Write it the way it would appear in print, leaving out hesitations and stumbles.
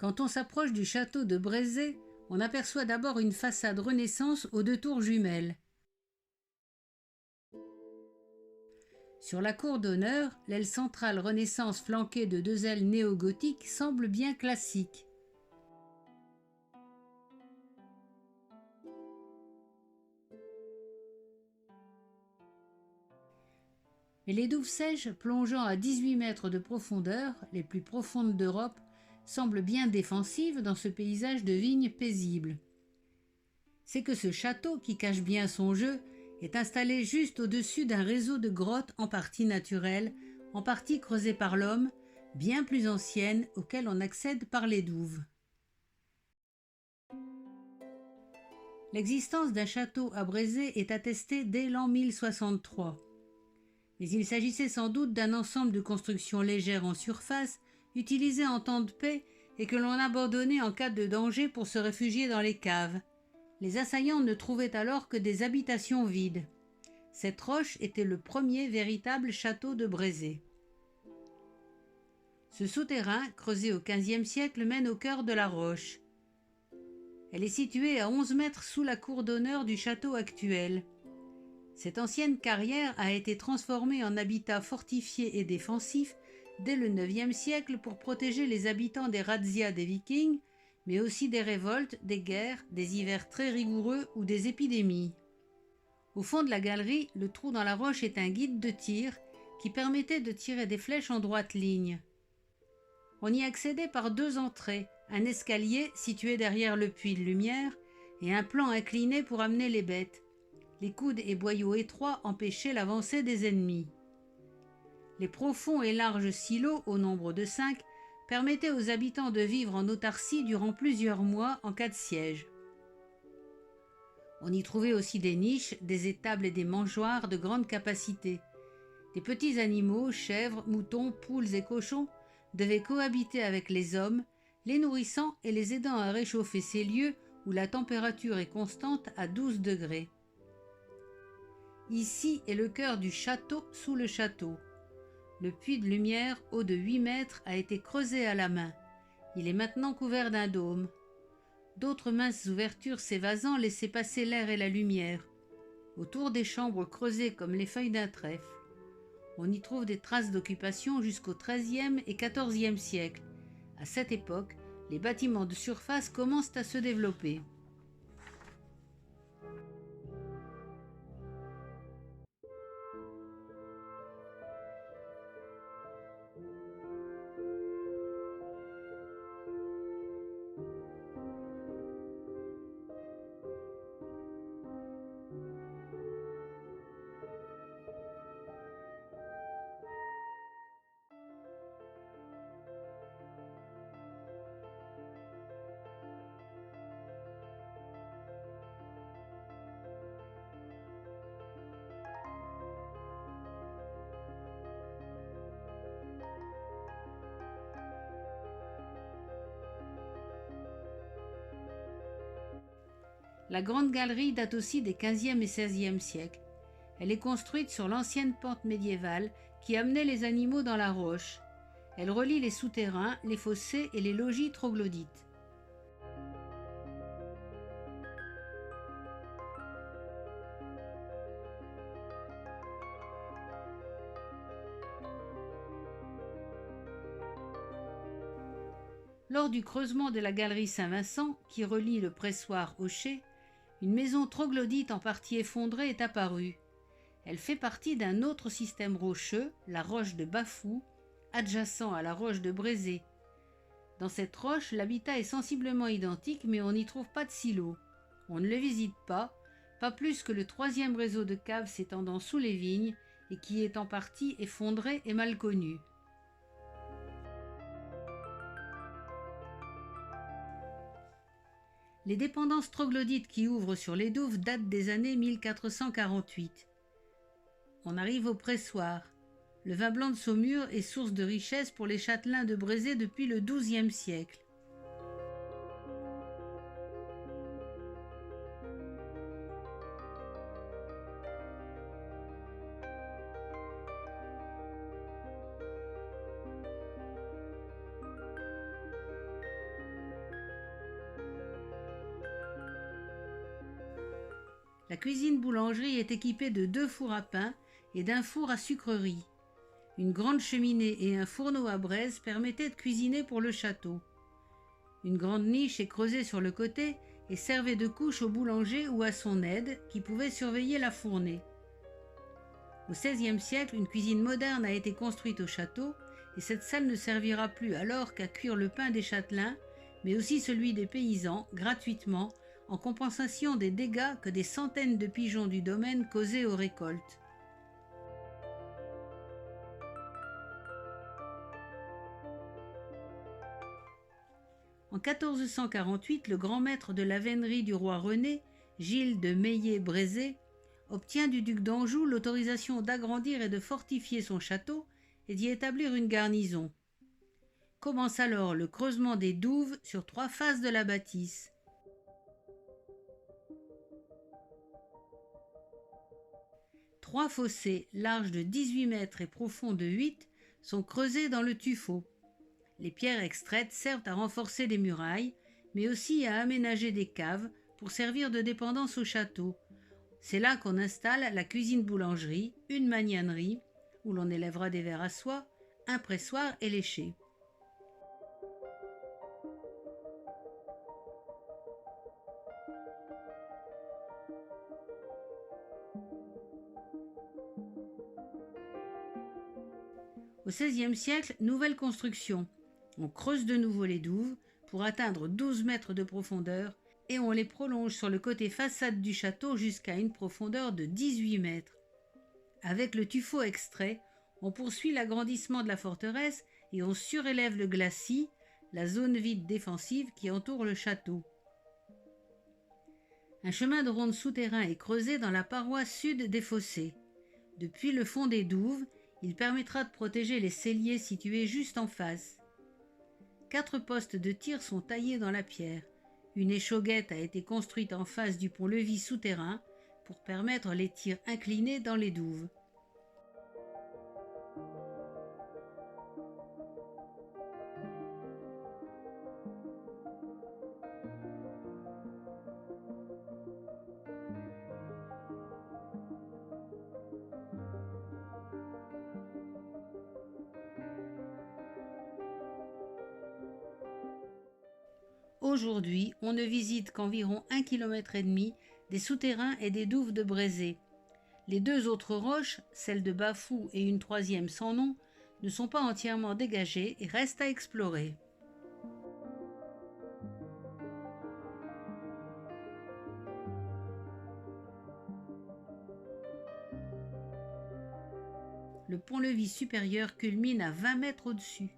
Quand on s'approche du château de Brézé, on aperçoit d'abord une façade Renaissance aux 2 tours jumelles. Sur la cour d'honneur, l'aile centrale Renaissance flanquée de 2 ailes néo-gothiques semble bien classique. Mais les douves sèches plongeant à 18 mètres de profondeur, les plus profondes d'Europe, semblent bien défensives dans ce paysage de vignes paisible. C'est que ce château, qui cache bien son jeu, est installé juste au-dessus d'un réseau de grottes en partie naturelles, en partie creusées par l'homme, bien plus anciennes, auxquelles on accède par les douves. L'existence d'un château à Brézé est attestée dès l'an 1063. Mais il s'agissait sans doute d'un ensemble de constructions légères en surface, utilisées en temps de paix et que l'on abandonnait en cas de danger pour se réfugier dans les caves. Les assaillants ne trouvaient alors que des habitations vides. Cette roche était le premier véritable château de Brézé. Ce souterrain, creusé au XVe siècle, mène au cœur de la roche. Elle est située à 11 mètres sous la cour d'honneur du château actuel. Cette ancienne carrière a été transformée en habitat fortifié et défensif dès le IXe siècle pour protéger les habitants des razzias des Vikings, mais aussi des révoltes, des guerres, des hivers très rigoureux ou des épidémies. Au fond de la galerie, le trou dans la roche est un guide de tir qui permettait de tirer des flèches en droite ligne. On y accédait par 2 entrées, un escalier situé derrière le puits de lumière et un plan incliné pour amener les bêtes. Les coudes et boyaux étroits empêchaient l'avancée des ennemis. Les profonds et larges silos, au nombre de 5, permettaient aux habitants de vivre en autarcie durant plusieurs mois en cas de siège. On y trouvait aussi des niches, des étables et des mangeoires de grande capacité. Des petits animaux, chèvres, moutons, poules et cochons, devaient cohabiter avec les hommes, les nourrissant et les aidant à réchauffer ces lieux où la température est constante à 12 degrés. Ici est le cœur du château sous le château. Le puits de lumière, haut de 8 mètres, a été creusé à la main. Il est maintenant couvert d'un dôme. D'autres minces ouvertures s'évasant laissaient passer l'air et la lumière. Autour des chambres creusées comme les feuilles d'un trèfle. On y trouve des traces d'occupation jusqu'au XIIIe et XIVe siècle. À cette époque, les bâtiments de surface commencent à se développer. La Grande Galerie date aussi des XVe et XVIe siècles. Elle est construite sur l'ancienne pente médiévale qui amenait les animaux dans la roche. Elle relie les souterrains, les fossés et les logis troglodytes. Lors du creusement de la galerie Saint-Vincent, qui relie le pressoir au chai, une maison troglodyte en partie effondrée est apparue. Elle fait partie d'un autre système rocheux, la roche de Bafou, adjacent à la roche de Brézé. Dans cette roche, l'habitat est sensiblement identique, mais on n'y trouve pas de silo. On ne le visite pas plus que le 3e réseau de caves s'étendant sous les vignes et qui est en partie effondré et mal connu. Les dépendances troglodytes qui ouvrent sur les douves datent des années 1448. On arrive au pressoir. Le vin blanc de Saumur est source de richesse pour les châtelains de Brézé depuis le XIIe siècle. La cuisine boulangerie est équipée de 2 fours à pain et d'un four à sucrerie. Une grande cheminée et un fourneau à braise permettaient de cuisiner pour le château. Une grande niche est creusée sur le côté et servait de couche au boulanger ou à son aide qui pouvait surveiller la fournée. Au XVIe siècle, une cuisine moderne a été construite au château et cette salle ne servira plus alors qu'à cuire le pain des châtelains, mais aussi celui des paysans, gratuitement, en compensation des dégâts que des centaines de pigeons du domaine causaient aux récoltes. En 1448, le grand maître de la vénerie du roi René, Gilles de Meillé-Brézé, obtient du duc d'Anjou l'autorisation d'agrandir et de fortifier son château et d'y établir une garnison. Commence alors le creusement des douves sur 3 faces de la bâtisse. Trois fossés larges de 18 mètres et profonds de 8 sont creusés dans le tuffeau. Les pierres extraites servent à renforcer les murailles, mais aussi à aménager des caves pour servir de dépendance au château. C'est là qu'on installe la cuisine-boulangerie, une magnanerie, où l'on élèvera des verres à soie, un pressoir et l'écher. Au XVIe siècle, nouvelle construction. On creuse de nouveau les douves pour atteindre 12 mètres de profondeur et on les prolonge sur le côté façade du château jusqu'à une profondeur de 18 mètres. Avec le tuffeau extrait, on poursuit l'agrandissement de la forteresse et on surélève le glacis, la zone vide défensive qui entoure le château. Un chemin de ronde souterrain est creusé dans la paroi sud des fossés. Depuis le fond des douves, il permettra de protéger les celliers situés juste en face. 4 postes de tir sont taillés dans la pierre. Une échauguette a été construite en face du pont-levis souterrain pour permettre les tirs inclinés dans les douves. Aujourd'hui, on ne visite qu'environ 1,5 km des souterrains et des douves de Brézé. Les 2 autres roches, celle de Bafou et une troisième sans nom, ne sont pas entièrement dégagées et restent à explorer. Le pont-levis supérieur culmine à 20 mètres au-dessus.